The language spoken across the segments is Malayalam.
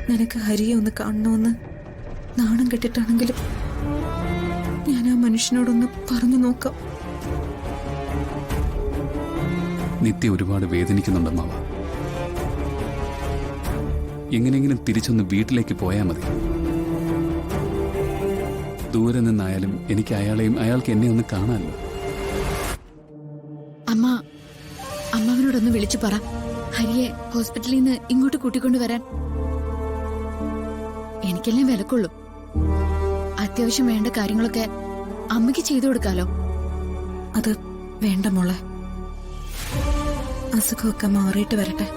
നിനക്ക് ഹരിയെ ഒന്ന് കാണണമെന്ന് നാണം കെട്ടിട്ടാണെങ്കിലും ഞാൻ ആ മനുഷ്യനോടൊന്ന് പറഞ്ഞു നോക്കാം. നിത്യ ഒരുപാട് വേദനിക്കുന്നുണ്ടമ്മാവ. എങ്ങനെയെങ്കിലും തിരിച്ചൊന്ന് വീട്ടിലേക്ക് പോയാൽ മതി. ദൂരെ നിന്നായാലും എനിക്ക് അയാളെയും അയാൾക്ക് എന്നെ ഒന്ന് കാണാമല്ലോ. അമ്മാവനോടൊന്ന് വിളിച്ചു പറ ഹരിയെ ഹോസ്പിറ്റലിൽ നിന്ന് ഇങ്ങോട്ട് കൂട്ടിക്കൊണ്ടുവരാൻ. എനിക്കല്ലേ വിലക്കുള്ളൂ. അത്യാവശ്യം വേണ്ട കാര്യങ്ങളൊക്കെ അമ്മയ്ക്ക് ചെയ്തു കൊടുക്കാലോ. അത് വേണ്ട മോളെ, അസുഖമൊക്കെ മാറിയിട്ട് വരട്ടെ.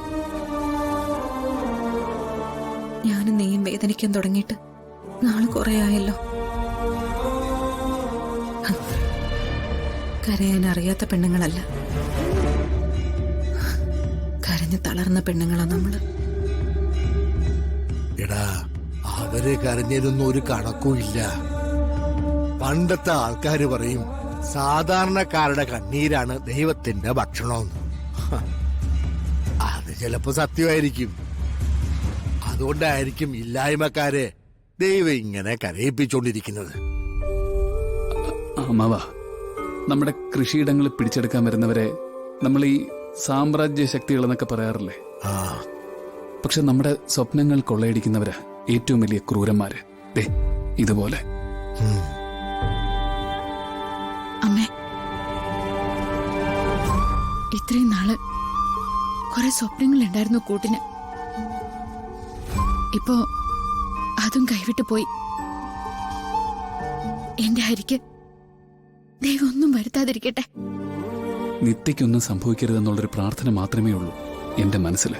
ഞാനും നീയും വേദനിക്കാൻ തുടങ്ങിയിട്ട് നാളെ കുറെ ആയല്ലോ. കരയാൻ അറിയാത്ത പെണ്ണുങ്ങളല്ല, കരഞ്ഞു തളർന്ന പെണ്ണുങ്ങളാ നമ്മള്. എടാ, അവര് കരഞ്ഞതൊന്നും ഒരു കണക്കുമില്ല. പണ്ടത്തെ ആൾക്കാര് പറയും സാധാരണക്കാരുടെ കണ്ണീരാണ് ദൈവത്തിന്റെ ഭക്ഷണമെന്ന്. അത് ചിലപ്പോ സത്യമായിരിക്കും. അതുകൊണ്ടായിരിക്കും ഇല്ലായ്മക്കാരെ ദൈവം ഇങ്ങനെ കരയിപ്പിച്ചോണ്ടിരിക്കുന്നത്. അമ്മാവ, നമ്മുടെ കൃഷിയിടങ്ങൾ പിടിച്ചെടുക്കാൻ വരുന്നവരെ നമ്മൾ ഈ സാമ്രാജ്യ ശക്തികൾ എന്നൊക്കെ പറയാറില്ലേ? പക്ഷെ നമ്മുടെ സ്വപ്നങ്ങൾ കൊള്ളയടിക്കുന്നവരാ ഏറ്റവും വലിയ ക്രൂരന്മാര്. ദേ ഇതുപോലെ. അമ്മേ, ഇത്രയും നാള് കുറെ സ്വപ്നങ്ങൾ ഉണ്ടായിരുന്നു കൂട്ടിന്. ഇപ്പോ അതും കൈവിട്ടു പോയി. എന്റെ ഹരിക്ക് ദൈവം ഒന്നും വരുത്താതിരിക്കട്ടെ. നിത്യയ്ക്കൊന്നും സംഭവിക്കരുതെന്നുള്ളൊരു പ്രാർത്ഥന മാത്രമേ ഉള്ളൂ എന്റെ മനസ്സിൽ.